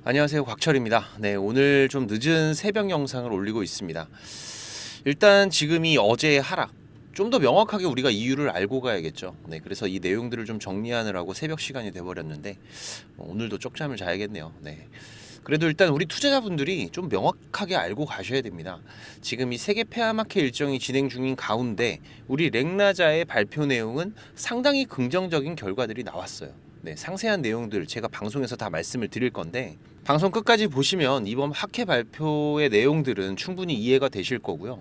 안녕하세요, 곽철입니다. 네, 오늘 좀 늦은 새벽 영상을 올리고 있습니다. 일단 지금이 어제의 하락, 좀 더 명확하게 우리가 이유를 알고 가야겠죠. 네, 그래서 이 내용들을 좀 정리하느라고 새벽 시간이 돼버렸는데 오늘도 쪽잠을 자야겠네요. 네. 그래도 일단 우리 투자자분들이 좀 명확하게 알고 가셔야 됩니다. 지금 이 세계 페어마켓 일정이 진행 중인 가운데 우리 렉나자의 발표 내용은 상당히 긍정적인 결과들이 나왔어요. 네, 상세한 내용들 제가 방송에서 다 말씀을 드릴 건데 방송 끝까지 보시면 이번 학회 발표의 내용들은 충분히 이해가 되실 거고요.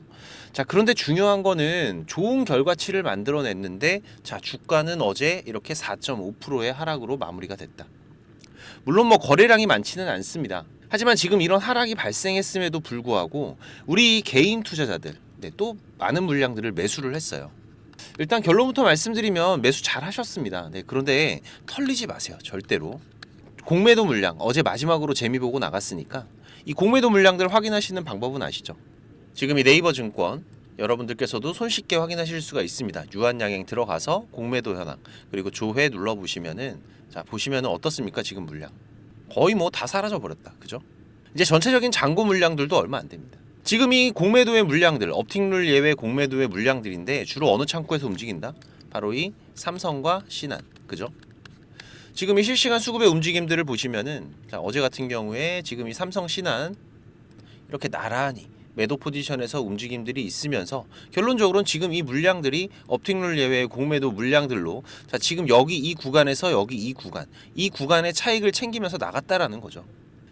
자, 그런데 중요한 거는 좋은 결과치를 만들어냈는데 자, 주가는 어제 이렇게 4.5%의 하락으로 마무리가 됐다. 물론 뭐 거래량이 많지는 않습니다. 하지만 지금 이런 하락이 발생했음에도 불구하고 우리 개인 투자자들 또 많은 물량들을 매수를 했어요. 일단 결론부터 말씀드리면 매수 잘 하셨습니다. 그런데 털리지 마세요. 절대로. 공매도 물량 어제 마지막으로 재미 보고 나갔으니까 이 공매도 물량들 확인하시는 방법은 아시죠? 지금 이 네이버 증권 여러분들께서도 손쉽게 확인하실 수가 있습니다. 유한양행 들어가서 공매도 현황 그리고 조회 눌러보시면은 자 보시면은 어떻습니까? 지금 물량 거의 뭐 다 사라져 버렸다. 그죠? 이제 전체적인 잔고 물량들도 얼마 안 됩니다. 지금 이 공매도의 물량들 업틱룰 예외 공매도의 물량들인데 주로 어느 창구에서 움직인다? 바로 이 삼성과 신한. 그죠? 지금 이 실시간 수급의 움직임들을 보시면은 자, 어제 같은 경우에 지금 이 삼성 신한 이렇게 나란히 매도 포지션에서 움직임들이 있으면서 결론적으로는 지금 이 물량들이 업틱룰 예외의 공매도 물량들로 자, 지금 여기 이 구간에서 여기 이 구간의 차익을 챙기면서 나갔다라는 거죠.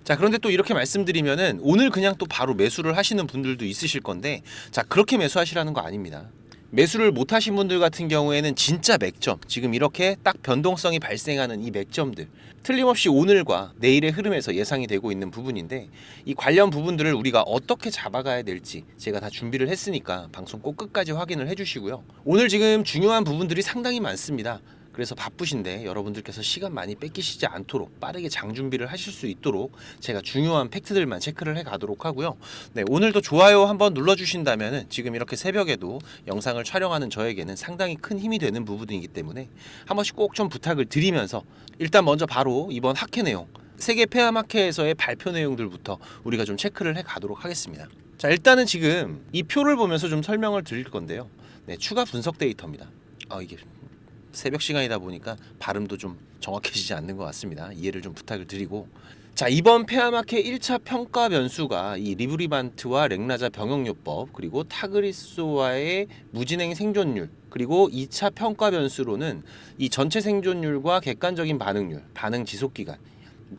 자, 그런데 또 이렇게 말씀드리면은 오늘 그냥 또 바로 매수를 하시는 분들도 있으실 건데 자, 그렇게 매수하시라는 거 아닙니다. 매수를 못 하신 분들 같은 경우에는 진짜 맥점, 지금 이렇게 딱 변동성이 발생하는 이 맥점들 틀림없이 오늘과 내일의 흐름에서 예상이 되고 있는 부분인데 이 관련 부분들을 우리가 어떻게 잡아가야 될지 제가 다 준비를 했으니까 방송 꼭 끝까지 확인을 해주시고요. 오늘 지금 중요한 부분들이 상당히 많습니다. 그래서 바쁘신데 여러분들께서 시간 많이 뺏기시지 않도록 빠르게 장 준비를 하실 수 있도록 제가 중요한 팩트들만 체크를 해 가도록 하고요. 네, 오늘도 좋아요 한번 눌러주신다면 지금 이렇게 새벽에도 영상을 촬영하는 저에게는 상당히 큰 힘이 되는 부분이기 때문에 한 번씩 꼭 좀 부탁을 드리면서 일단 먼저 바로 이번 학회 내용 세계 페어마켓에서의 발표 내용들부터 우리가 좀 체크를 해 가도록 하겠습니다. 자, 일단은 지금 이 표를 보면서 좀 설명을 드릴 건데요. 네, 추가 분석 데이터입니다. 이게 새벽 시간이다 보니까 발음도 좀 정확해지지 않는 것 같습니다. 이해를 좀 부탁을 드리고 자, 이번 페어마켓 1차 평가 변수가 이 리브리반트와 렉나자 병역요법 그리고 타그리소와의 무진행 생존율 그리고 2차 평가 변수로는 이 전체 생존율과 객관적인 반응률, 반응 지속기간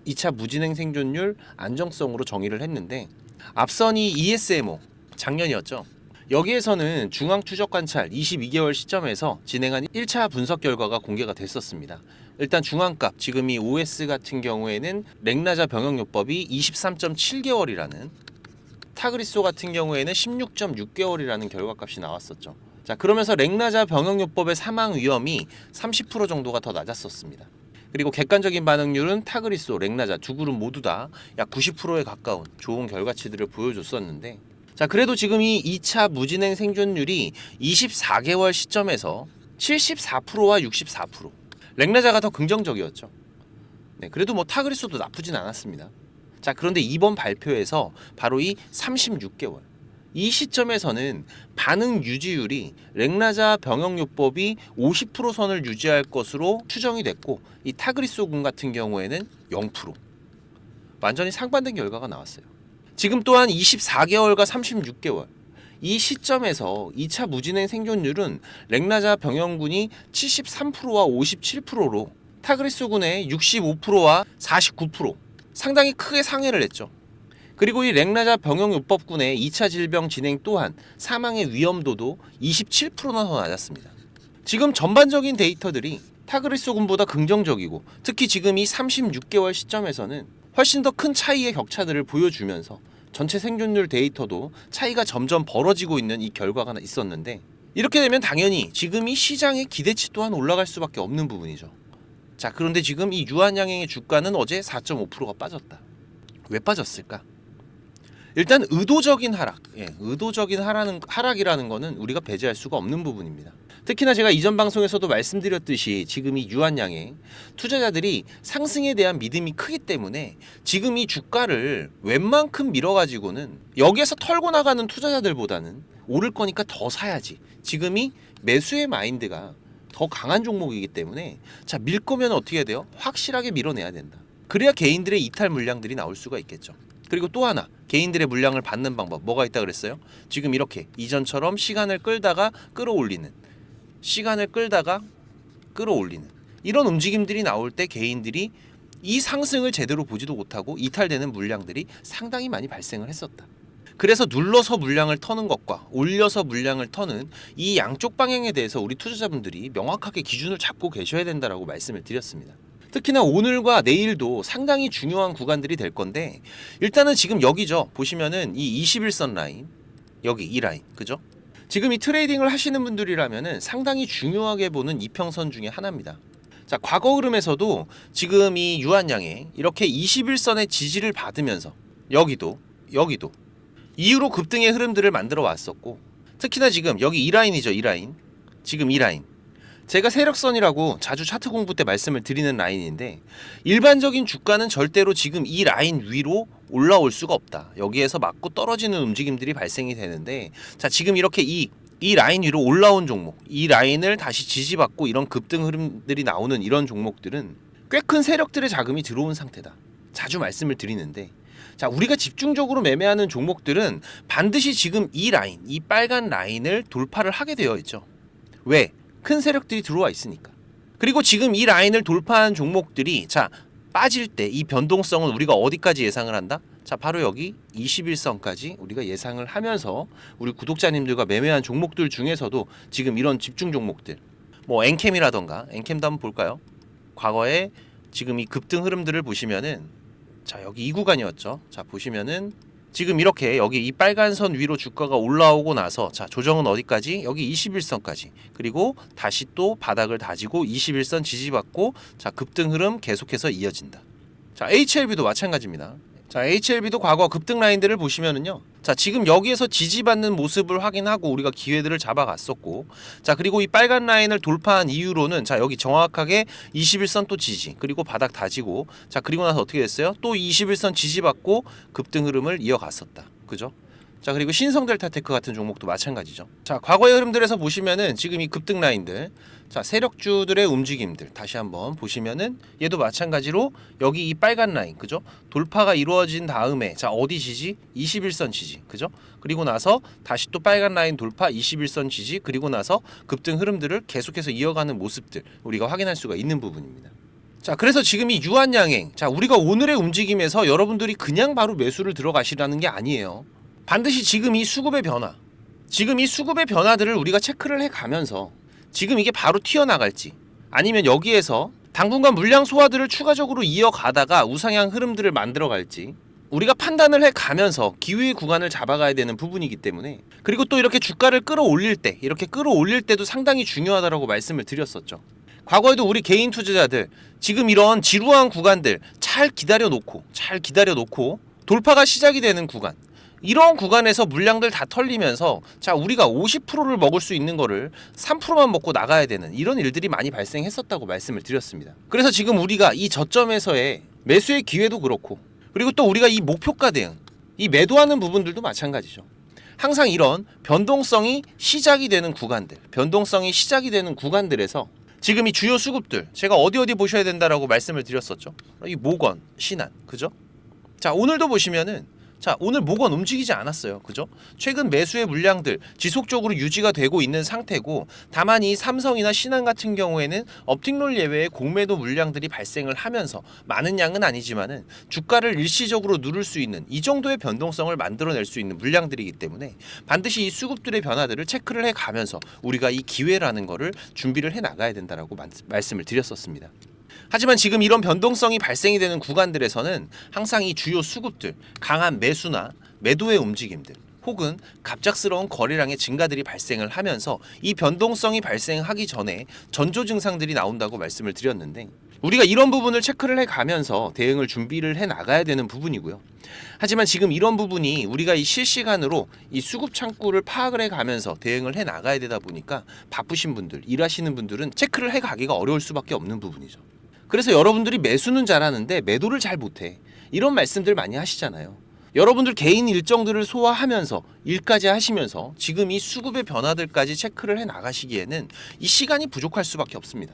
2차 무진행 생존율 안정성으로 정의를 했는데 앞선 이 ESMO 작년이었죠. 여기에서는 중앙 추적 관찰 22개월 시점에서 진행한 1차 분석 결과가 공개가 됐었습니다. 일단 중앙값 지금 이 OS 같은 경우에는 렉나자 병역요법이 23.7개월이라는 타그리소 같은 경우에는 16.6개월이라는 결과값이 나왔었죠. 자, 그러면서 렉나자 병역요법의 사망 위험이 30% 정도가 더 낮았었습니다. 그리고 객관적인 반응률은 타그리소, 렉나자 두 그룹 모두 다 약 90%에 가까운 좋은 결과치들을 보여줬었는데 자, 그래도 지금 이 2차 무진행 생존율이 24개월 시점에서 74%와 64%. 렉나자가 더 긍정적이었죠. 네, 그래도 뭐 타그리소도 나쁘진 않았습니다. 자, 그런데 이번 발표에서 바로 이 36개월. 이 시점에서는 반응 유지율이 렉나자 병역요법이 50% 선을 유지할 것으로 추정이 됐고 이 타그리소군 같은 경우에는 0%. 완전히 상반된 결과가 나왔어요. 지금 또한 24개월과 36개월 이 시점에서 2차 무진행 생존율은 렉나자 병영군이 73%와 57%로 타그리소군의 65%와 49% 상당히 크게 상회를 했죠. 그리고 이 렉나자 병영요법군의 2차 질병 진행 또한 사망의 위험도도 27%나 더 낮았습니다. 지금 전반적인 데이터들이 타그리소군보다 긍정적이고 특히 지금 이 36개월 시점에서는 훨씬 더 큰 차이의 격차들을 보여주면서 전체 생존율 데이터도 차이가 점점 벌어지고 있는 이 결과가 있었는데 이렇게 되면 당연히 지금 이 시장의 기대치 또한 올라갈 수밖에 없는 부분이죠. 자, 그런데 지금 이 유한양행의 주가는 어제 4.5%가 빠졌다. 왜 빠졌을까? 일단 의도적인 하락, 의도적인 하락이라는 거는 우리가 배제할 수가 없는 부분입니다. 특히나 제가 이전 방송에서도 말씀드렸듯이 지금 이 유한양행 투자자들이 상승에 대한 믿음이 크기 때문에 지금 이 주가를 웬만큼 밀어가지고는 여기에서 털고 나가는 투자자들보다는 오를 거니까 더 사야지. 지금이 매수의 마인드가 더 강한 종목이기 때문에 자, 밀 거면 어떻게 해야 돼요? 확실하게 밀어내야 된다. 그래야 개인들의 이탈 물량들이 나올 수가 있겠죠. 그리고 또 하나 개인들의 물량을 받는 방법 뭐가 있다 그랬어요? 지금 이렇게 이전처럼 시간을 끌다가 끌어올리는 이런 움직임들이 나올 때 개인들이 이 상승을 제대로 보지도 못하고 이탈되는 물량들이 상당히 많이 발생을 했었다. 그래서 눌러서 물량을 터는 것과 올려서 물량을 터는 이 양쪽 방향에 대해서 우리 투자자분들이 명확하게 기준을 잡고 계셔야 된다라고 말씀을 드렸습니다. 특히나 오늘과 내일도 상당히 중요한 구간들이 될 건데 일단은 지금 여기죠. 보시면은 이 21선 라인 여기 이 라인 그죠? 지금 이 트레이딩을 하시는 분들이라면은 상당히 중요하게 보는 이평선 중에 하나입니다. 자, 과거 흐름에서도 지금 이 유한양행 이렇게 21선의 지지를 받으면서 여기도 이후로 급등의 흐름들을 만들어 왔었고 특히나 지금 여기 이 라인이죠. 이 라인 지금 이 라인 제가 세력선이라고 자주 차트 공부 때 말씀을 드리는 라인인데 일반적인 주가는 절대로 지금 이 라인 위로 올라올 수가 없다. 여기에서 맞고 떨어지는 움직임들이 발생이 되는데 자, 지금 이렇게 이 라인 위로 올라온 종목 이 라인을 다시 지지받고 이런 급등 흐름들이 나오는 이런 종목들은 꽤 큰 세력들의 자금이 들어온 상태다. 자주 말씀을 드리는데 자, 우리가 집중적으로 매매하는 종목들은 반드시 지금 이 라인 이 빨간 라인을 돌파를 하게 되어 있죠. 왜? 큰 세력들이 들어와 있으니까. 그리고 지금 이 라인을 돌파한 종목들이 자, 빠질 때 이 변동성은 우리가 어디까지 예상을 한다? 자, 바로 여기 21선까지 우리가 예상을 하면서 우리 구독자님들과 매매한 종목들 중에서도 지금 이런 집중 종목들 뭐 엔캠이라던가 엔캠도 한번 볼까요? 과거에 지금 이 급등 흐름들을 보시면은 자, 여기 이 구간이었죠. 자, 보시면은 지금 이렇게 여기 이 빨간 선 위로 주가가 올라오고 나서 자, 조정은 어디까지? 여기 21선까지. 그리고 다시 또 바닥을 다지고 21선 지지받고 자, 급등 흐름 계속해서 이어진다. 자, HLB도 마찬가지입니다. 자, HLB도 과거 급등 라인들을 보시면은요. 자, 지금 여기에서 지지받는 모습을 확인하고 우리가 기회들을 잡아갔었고 자, 그리고 이 빨간 라인을 돌파한 이후로는 자, 여기 정확하게 21선 또 지지 그리고 바닥 다지고 자, 그리고 나서 어떻게 됐어요? 또 21선 지지받고 급등 흐름을 이어갔었다. 그죠? 자, 그리고 신성델타테크 같은 종목도 마찬가지죠. 자, 과거의 흐름들에서 보시면은 지금 이 급등 라인들 자, 세력주들의 움직임들 다시 한번 보시면은 얘도 마찬가지로 여기 이 빨간 라인 그죠? 돌파가 이루어진 다음에 자, 어디 지지? 21선 지지 그죠? 그리고 나서 다시 또 빨간 라인 돌파 21선 지지 그리고 나서 급등 흐름들을 계속해서 이어가는 모습들 우리가 확인할 수가 있는 부분입니다. 자, 그래서 지금 이 유한양행 자, 우리가 오늘의 움직임에서 여러분들이 그냥 바로 매수를 들어가시라는 게 아니에요. 반드시 지금 이 수급의 변화 지금 이 수급의 변화들을 우리가 체크를 해가면서 지금 이게 바로 튀어나갈지 아니면 여기에서 당분간 물량 소화들을 추가적으로 이어가다가 우상향 흐름들을 만들어갈지 우리가 판단을 해가면서 기회의 구간을 잡아가야 되는 부분이기 때문에 그리고 또 이렇게 주가를 끌어올릴 때 이렇게 끌어올릴 때도 상당히 중요하다고 말씀을 드렸었죠. 과거에도 우리 개인 투자자들 지금 이런 지루한 구간들 잘 기다려 놓고 돌파가 시작이 되는 구간 이런 구간에서 물량들 다 털리면서 자, 우리가 50%를 먹을 수 있는 거를 3%만 먹고 나가야 되는 이런 일들이 많이 발생했었다고 말씀을 드렸습니다. 그래서 지금 우리가 이 저점에서의 매수의 기회도 그렇고 그리고 또 우리가 이 목표가 대응 이 매도하는 부분들도 마찬가지죠. 항상 이런 변동성이 시작이 되는 구간들에서 지금 이 주요 수급들 제가 어디 보셔야 된다라고 말씀을 드렸었죠. 이 모건, 신한 그죠? 자, 오늘도 보시면은 자, 오늘 모건 움직이지 않았어요. 그죠? 최근 매수의 물량들 지속적으로 유지가 되고 있는 상태고 다만 이 삼성이나 신한 같은 경우에는 업틱롤 예외의 공매도 물량들이 발생을 하면서 많은 양은 아니지만은 주가를 일시적으로 누를 수 있는 이 정도의 변동성을 만들어낼 수 있는 물량들이기 때문에 반드시 이 수급들의 변화들을 체크를 해가면서 우리가 이 기회라는 거를 준비를 해 나가야 된다라고 말씀을 드렸었습니다. 하지만 지금 이런 변동성이 발생이 되는 구간들에서는 항상 이 주요 수급들, 강한 매수나 매도의 움직임들 혹은 갑작스러운 거래량의 증가들이 발생을 하면서 이 변동성이 발생하기 전에 전조 증상들이 나온다고 말씀을 드렸는데 우리가 이런 부분을 체크를 해가면서 대응을 준비를 해 나가야 되는 부분이고요. 하지만 지금 이런 부분이 우리가 이 실시간으로 이 수급 창구를 파악을 해가면서 대응을 해 나가야 되다 보니까 바쁘신 분들, 일하시는 분들은 체크를 해 가기가 어려울 수밖에 없는 부분이죠. 그래서 여러분들이 매수는 잘하는데 매도를 잘 못해. 이런 말씀들 많이 하시잖아요. 여러분들 개인 일정들을 소화하면서 일까지 하시면서 지금 이 수급의 변화들까지 체크를 해 나가시기에는 이 시간이 부족할 수밖에 없습니다.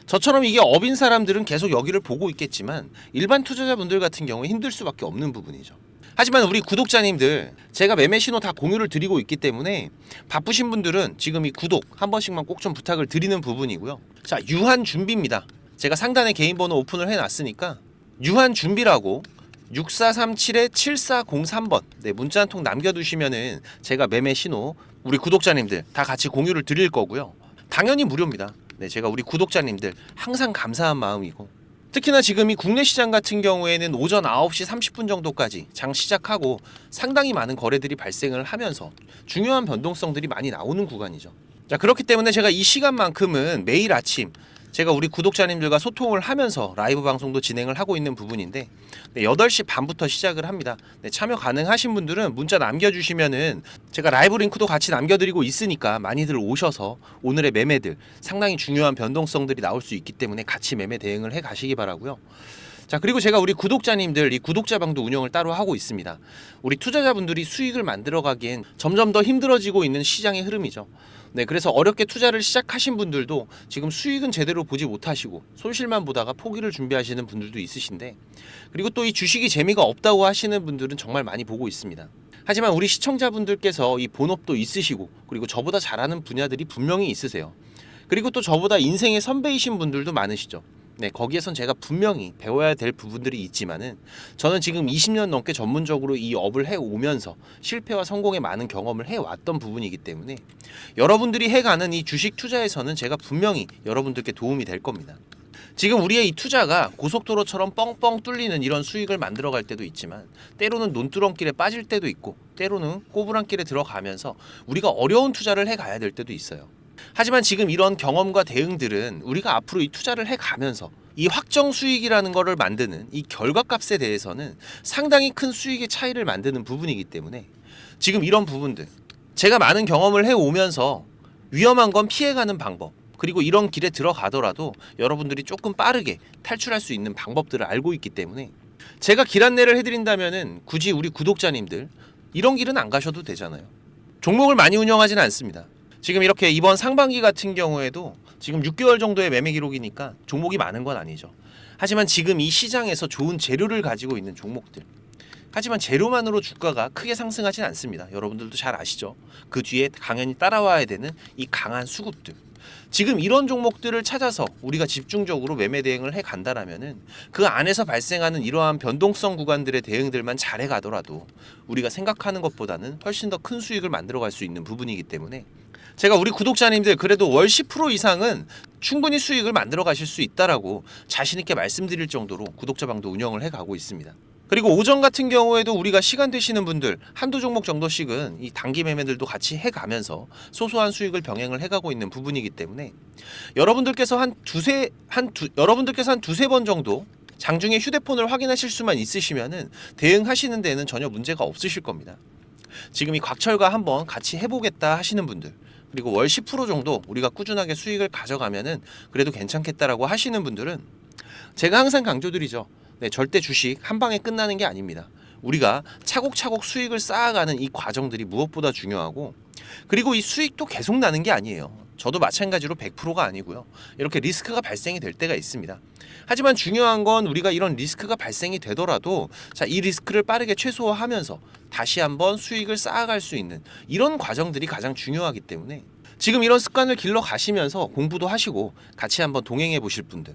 저처럼 이게 업인 사람들은 계속 여기를 보고 있겠지만 일반 투자자분들 같은 경우에 힘들 수밖에 없는 부분이죠. 하지만 우리 구독자님들, 제가 매매 신호 다 공유를 드리고 있기 때문에 바쁘신 분들은 지금 이 구독 한 번씩만 꼭 좀 부탁을 드리는 부분이고요. 자, 유한 준비입니다. 제가 상단에 개인 번호 오픈을 해놨으니까 유한 준비라고 6437-7403번 문자 한 통 남겨두시면은 제가 매매 신호 우리 구독자님들 다 같이 공유를 드릴 거고요. 당연히 무료입니다. 제가 우리 구독자님들 항상 감사한 마음이고, 특히나 지금 이 국내 시장 같은 경우에는 오전 9시 30분 정도까지 장 시작하고 상당히 많은 거래들이 발생을 하면서 중요한 변동성들이 많이 나오는 구간이죠. 자, 그렇기 때문에 제가 이 시간만큼은 매일 아침 제가 우리 구독자님들과 소통을 하면서 라이브 방송도 진행을 하고 있는 부분인데 8시 반부터 시작을 합니다. 참여 가능하신 분들은 문자 남겨주시면은 제가 라이브 링크도 같이 남겨드리고 있으니까 많이들 오셔서 오늘의 매매들 상당히 중요한 변동성들이 나올 수 있기 때문에 같이 매매 대응을 해 가시기 바라고요. 자, 그리고 제가 우리 구독자님들 이 구독자방도 운영을 따로 하고 있습니다. 우리 투자자분들이 수익을 만들어가기엔 점점 더 힘들어지고 있는 시장의 흐름이죠. 그래서 어렵게 투자를 시작하신 분들도 지금 수익은 제대로 보지 못하시고 손실만 보다가 포기를 준비하시는 분들도 있으신데, 그리고 또 이 주식이 재미가 없다고 하시는 분들은 정말 많이 보고 있습니다. 하지만 우리 시청자분들께서 이 본업도 있으시고 그리고 저보다 잘하는 분야들이 분명히 있으세요. 그리고 또 저보다 인생의 선배이신 분들도 많으시죠. 거기에선 제가 분명히 배워야 될 부분들이 있지만은 저는 지금 20년 넘게 전문적으로 이 업을 해오면서 실패와 성공의 많은 경험을 해왔던 부분이기 때문에 여러분들이 해가는 이 주식 투자에서는 제가 분명히 여러분들께 도움이 될 겁니다. 지금 우리의 이 투자가 고속도로처럼 뻥뻥 뚫리는 이런 수익을 만들어갈 때도 있지만 때로는 논두렁길에 빠질 때도 있고 때로는 꼬부랑길에 들어가면서 우리가 어려운 투자를 해가야 될 때도 있어요. 하지만 지금 이런 경험과 대응들은 우리가 앞으로 이 투자를 해가면서 이 확정 수익이라는 거를 만드는 이 결과값에 대해서는 상당히 큰 수익의 차이를 만드는 부분이기 때문에 지금 이런 부분들 제가 많은 경험을 해오면서 위험한 건 피해가는 방법, 그리고 이런 길에 들어가더라도 여러분들이 조금 빠르게 탈출할 수 있는 방법들을 알고 있기 때문에 제가 길 안내를 해드린다면은 굳이 우리 구독자님들 이런 길은 안 가셔도 되잖아요. 종목을 많이 운영하지는 않습니다. 지금 이렇게 이번 상반기 같은 경우에도 지금 6개월 정도의 매매 기록이니까 종목이 많은 건 아니죠. 하지만 지금 이 시장에서 좋은 재료를 가지고 있는 종목들, 하지만 재료만으로 주가가 크게 상승하진 않습니다. 여러분들도 잘 아시죠? 그 뒤에 당연히 따라와야 되는 이 강한 수급들, 지금 이런 종목들을 찾아서 우리가 집중적으로 매매 대응을 해 간다라면은 그 안에서 발생하는 이러한 변동성 구간들의 대응들만 잘해 가더라도 우리가 생각하는 것보다는 훨씬 더 큰 수익을 만들어 갈 수 있는 부분이기 때문에 제가 우리 구독자님들 그래도 월 10% 이상은 충분히 수익을 만들어 가실 수 있다라고 자신 있게 말씀드릴 정도로 구독자방도 운영을 해 가고 있습니다. 그리고 오전 같은 경우에도 우리가 시간 되시는 분들 한두 종목 정도씩은 이 단기 매매들도 같이 해가면서 소소한 수익을 병행을 해가고 있는 부분이기 때문에 여러분들께서 한 두세 번 정도 장중에 휴대폰을 확인하실 수만 있으시면은 대응하시는 데는 전혀 문제가 없으실 겁니다. 지금 이 곽철과 한번 같이 해보겠다 하시는 분들, 그리고 월 10% 정도 우리가 꾸준하게 수익을 가져가면은 그래도 괜찮겠다라고 하시는 분들은 제가 항상 강조드리죠. 절대 주식 한 방에 끝나는 게 아닙니다. 우리가 차곡차곡 수익을 쌓아가는 이 과정들이 무엇보다 중요하고, 그리고 이 수익도 계속 나는 게 아니에요. 저도 마찬가지로 100%가 아니고요. 이렇게 리스크가 발생이 될 때가 있습니다. 하지만 중요한 건 우리가 이런 리스크가 발생이 되더라도 이 리스크를 빠르게 최소화하면서 다시 한번 수익을 쌓아갈 수 있는 이런 과정들이 가장 중요하기 때문에 지금 이런 습관을 길러 가시면서 공부도 하시고 같이 한번 동행해 보실 분들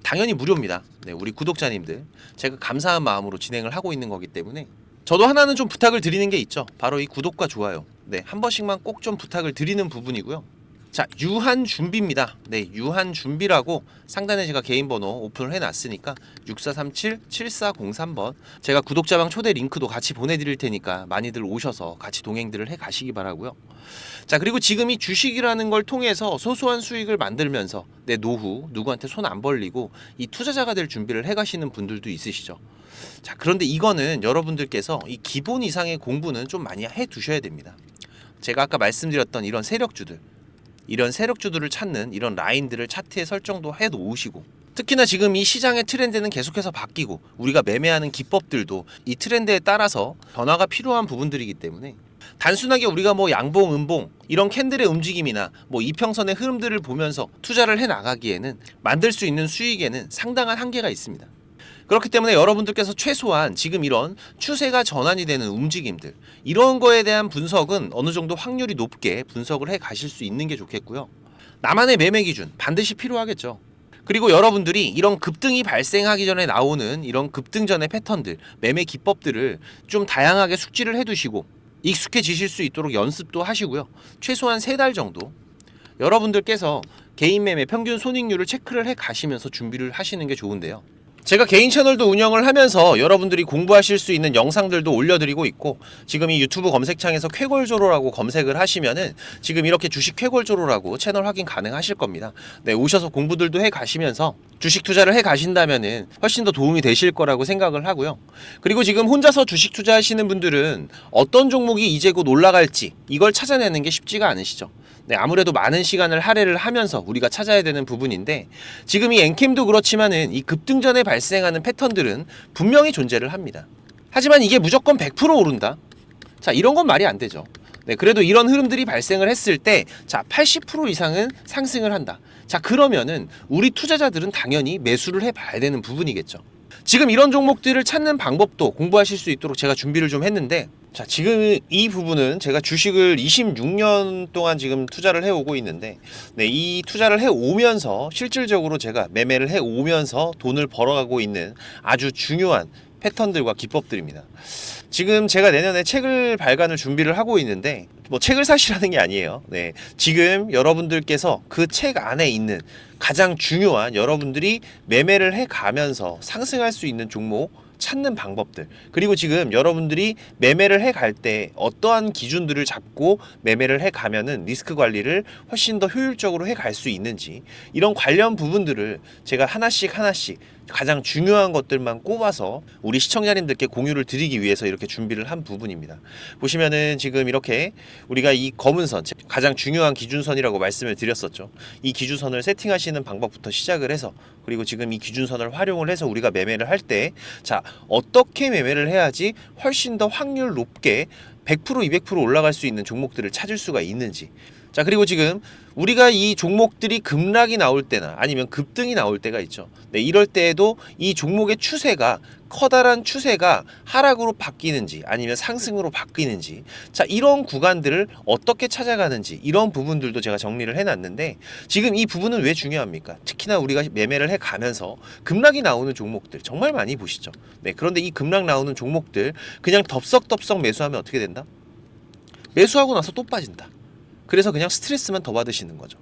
당연히 무료입니다. 우리 구독자님들 제가 감사한 마음으로 진행을 하고 있는 거기 때문에 저도 하나는 좀 부탁을 드리는 게 있죠. 바로 이 구독과 좋아요. 한 번씩만 꼭 좀 부탁을 드리는 부분이고요. 자, 유한준비입니다. 네, 유한준비라고 상단에 제가 개인 번호 오픈을 해놨으니까 6437-7403번 제가 구독자방 초대 링크도 같이 보내드릴 테니까 많이들 오셔서 같이 동행들을 해 가시기 바라고요. 자, 그리고 지금 이 주식이라는 걸 통해서 소소한 수익을 만들면서 내 노후 누구한테 손 안 벌리고 이 투자자가 될 준비를 해 가시는 분들도 있으시죠. 자, 그런데 이거는 여러분들께서 이 기본 이상의 공부는 좀 많이 해 두셔야 됩니다. 제가 아까 말씀드렸던 이런 세력주들을 찾는 이런 라인들을 차트에 설정도 해 놓으시고, 특히나 지금 이 시장의 트렌드는 계속해서 바뀌고 우리가 매매하는 기법들도 이 트렌드에 따라서 변화가 필요한 부분들이기 때문에 단순하게 우리가 뭐 양봉, 음봉 이런 캔들의 움직임이나 뭐 이평선의 흐름들을 보면서 투자를 해 나가기에는 만들 수 있는 수익에는 상당한 한계가 있습니다. 그렇기 때문에 여러분들께서 최소한 지금 이런 추세가 전환이 되는 움직임들, 이런 거에 대한 분석은 어느 정도 확률이 높게 분석을 해 가실 수 있는 게 좋겠고요. 나만의 매매 기준 반드시 필요하겠죠. 그리고 여러분들이 이런 급등이 발생하기 전에 나오는 이런 급등 전의 패턴들, 매매 기법들을 좀 다양하게 숙지를 해 두시고 익숙해지실 수 있도록 연습도 하시고요. 최소한 3달 정도 여러분들께서 개인 매매 평균 손익률을 체크를 해 가시면서 준비를 하시는 게 좋은데요. 제가 개인 채널도 운영을 하면서 여러분들이 공부하실 수 있는 영상들도 올려드리고 있고, 지금 이 유튜브 검색창에서 쾌골조로라고 검색을 하시면은 지금 이렇게 주식 쾌골조로라고 채널 확인 가능하실 겁니다. 네, 오셔서 공부들도 해 가시면서 주식 투자를 해 가신다면은 훨씬 더 도움이 되실 거라고 생각을 하고요. 그리고 지금 혼자서 주식 투자하시는 분들은 어떤 종목이 이제 곧 올라갈지 이걸 찾아내는 게 쉽지가 않으시죠. 네, 아무래도 많은 시간을 할애를 하면서 우리가 찾아야 되는 부분인데, 지금 이 엔캠도 그렇지만은 이 급등 전에 발생하는 패턴들은 분명히 존재를 합니다. 하지만 이게 무조건 100% 오른다? 자, 이런 건 말이 안 되죠. 네, 그래도 이런 흐름들이 발생을 했을 때, 자, 80% 이상은 상승을 한다. 자, 그러면은 우리 투자자들은 당연히 매수를 해봐야 되는 부분이겠죠. 지금 이런 종목들을 찾는 방법도 공부하실 수 있도록 제가 준비를 좀 했는데, 자, 지금 이 부분은 제가 주식을 26년 동안 지금 투자를 해오고 있는데, 네, 이 투자를 해오면서 실질적으로 제가 매매를 해오면서 돈을 벌어가고 있는 아주 중요한 패턴들과 기법들입니다. 지금 제가 내년에 책을 발간을 준비를 하고 있는데, 뭐 책을 사시라는 게 아니에요. 네, 지금 여러분들께서 그 책 안에 있는 가장 중요한 여러분들이 매매를 해가면서 상승할 수 있는 종목 찾는 방법들, 그리고 지금 여러분들이 매매를 해갈 때 어떠한 기준들을 잡고 매매를 해가면은 리스크 관리를 훨씬 더 효율적으로 해갈 수 있는지, 이런 관련 부분들을 제가 하나씩 가장 중요한 것들만 꼽아서 우리 시청자님들께 공유를 드리기 위해서 이렇게 준비를 한 부분입니다. 보시면은 지금 이렇게 우리가 이 검은 선, 가장 중요한 기준선이라고 말씀을 드렸었죠. 이 기준선을 세팅하시는 방법부터 시작을 해서, 그리고 지금 이 기준선을 활용을 해서 우리가 매매를 할 때, 자, 어떻게 매매를 해야지 훨씬 더 확률 높게 100% 200% 올라갈 수 있는 종목들을 찾을 수가 있는지. 자, 그리고 지금 우리가 이 종목들이 급락이 나올 때나 아니면 급등이 나올 때가 있죠. 네, 이럴 때에도 이 종목의 추세가, 커다란 추세가 하락으로 바뀌는지 아니면 상승으로 바뀌는지, 자, 이런 구간들을 어떻게 찾아가는지, 이런 부분들도 제가 정리를 해놨는데, 지금 이 부분은 왜 중요합니까? 특히나 우리가 매매를 해가면서 급락이 나오는 종목들 정말 많이 보시죠. 네, 그런데 이 급락 나오는 종목들 그냥 덥석덥석 매수하면 어떻게 된다? 매수하고 나서 또 빠진다. 그래서 그냥 스트레스만 더 받으시는 거죠.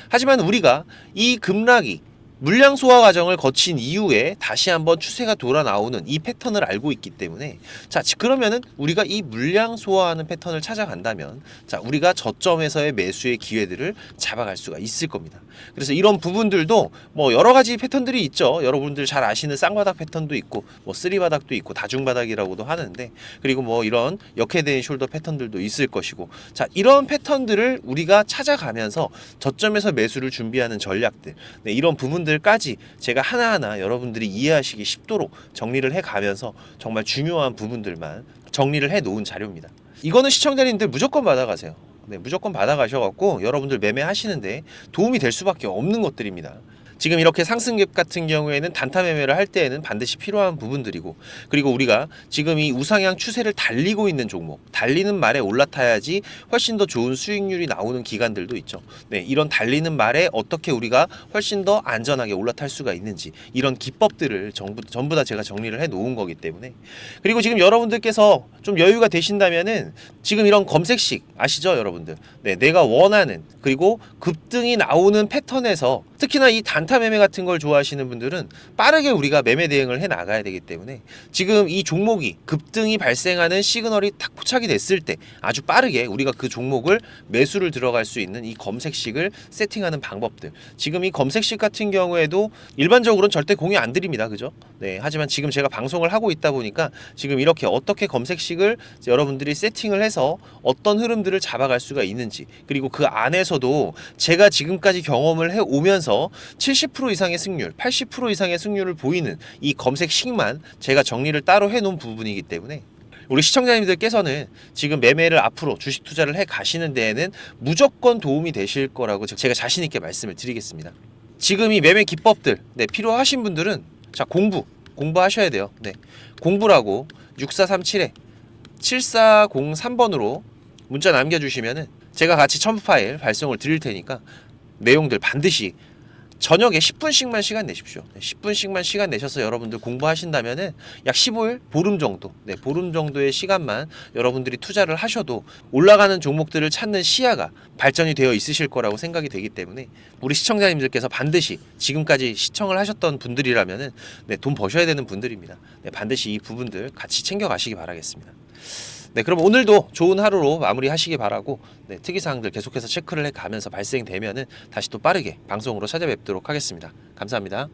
하지만 우리가 이 급락이 물량 소화 과정을 거친 이후에 다시 한번 추세가 돌아 나오는 이 패턴을 알고 있기 때문에, 자, 그러면은 우리가 이 물량 소화하는 패턴을 찾아간다면, 자, 우리가 저점에서의 매수의 기회들을 잡아갈 수가 있을 겁니다. 그래서 이런 부분들도 뭐 여러 가지 패턴들이 있죠. 여러분들 잘 아시는 쌍바닥 패턴도 있고, 뭐 쓰리바닥도 있고, 다중바닥이라고도 하는데, 그리고 뭐 이런 역헤드앤 숄더 패턴들도 있을 것이고, 자, 이런 패턴들을 우리가 찾아가면서 저점에서 매수를 준비하는 전략들, 네, 이런 부분들까지 제가 하나하나 여러분들이 이해하시기 쉽도록 정리를 해가면서 정말 중요한 부분들만 정리를 해 놓은 자료입니다. 이거는 시청자님들 무조건 받아가세요. 네, 무조건 받아가셔갖고 여러분들 매매하시는데 도움이 될 수밖에 없는 것들입니다. 지금 이렇게 상승갭 같은 경우에는 단타 매매를 할 때에는 반드시 필요한 부분들이고, 그리고 우리가 지금 이 우상향 추세를 달리고 있는 종목, 달리는 말에 올라타야지 훨씬 더 좋은 수익률이 나오는 기간들도 있죠. 네, 이런 달리는 말에 어떻게 우리가 훨씬 더 안전하게 올라탈 수가 있는지, 이런 기법들을 전부 다 제가 정리를 해 놓은 거기 때문에. 그리고 지금 여러분들께서 좀 여유가 되신다면은 지금 이런 검색식 아시죠, 여러분들? 네, 내가 원하는, 그리고 급등이 나오는 패턴에서 특히나 이 단타 매매 같은 걸 좋아하시는 분들은 빠르게 우리가 매매 대응을 해 나가야 되기 때문에, 지금 이 종목이 급등이 발생하는 시그널이 딱 포착이 됐을 때 아주 빠르게 우리가 그 종목을 매수를 들어갈 수 있는 이 검색식을 세팅하는 방법들, 지금 이 검색식 같은 경우에도 일반적으로는 절대 공유 안 드립니다, 그죠? 네, 하지만 지금 제가 방송을 하고 있다 보니까 지금 이렇게 어떻게 검색식을 여러분들이 세팅을 해서 어떤 흐름들을 잡아갈 수가 있는지, 그리고 그 안에서도 제가 지금까지 경험을 해 오면서 70% 이상의 승률, 80% 이상의 승률을 보이는 이 검색식만 제가 정리를 따로 해 놓은 부분이기 때문에, 우리 시청자님들께서는 지금 매매를 앞으로 주식 투자를 해 가시는 데에는 무조건 도움이 되실 거라고 제가 자신 있게 말씀을 드리겠습니다. 지금 이 매매 기법들, 네, 필요하신 분들은 자, 공부하셔야 돼요. 네, 공부라고 6437에 7403번으로 문자 남겨주시면은 제가 같이 첨부 파일 발송을 드릴 테니까 내용들 반드시 저녁에 10분씩만 시간 내십시오. 10분씩만 시간 내셔서 여러분들 공부하신다면은 약 15일, 보름 정도, 네, 보름 정도의 시간만 여러분들이 투자를 하셔도 올라가는 종목들을 찾는 시야가 발전이 되어 있으실 거라고 생각이 되기 때문에, 우리 시청자님들께서 반드시 지금까지 시청을 하셨던 분들이라면은 네, 돈 버셔야 되는 분들입니다. 네, 반드시 이 부분들 같이 챙겨 가시기 바라겠습니다. 네, 그럼 오늘도 좋은 하루로 마무리하시기 바라고, 네, 특이사항들 계속해서 체크를 해가면서 발생되면은 다시 또 빠르게 방송으로 찾아뵙도록 하겠습니다. 감사합니다.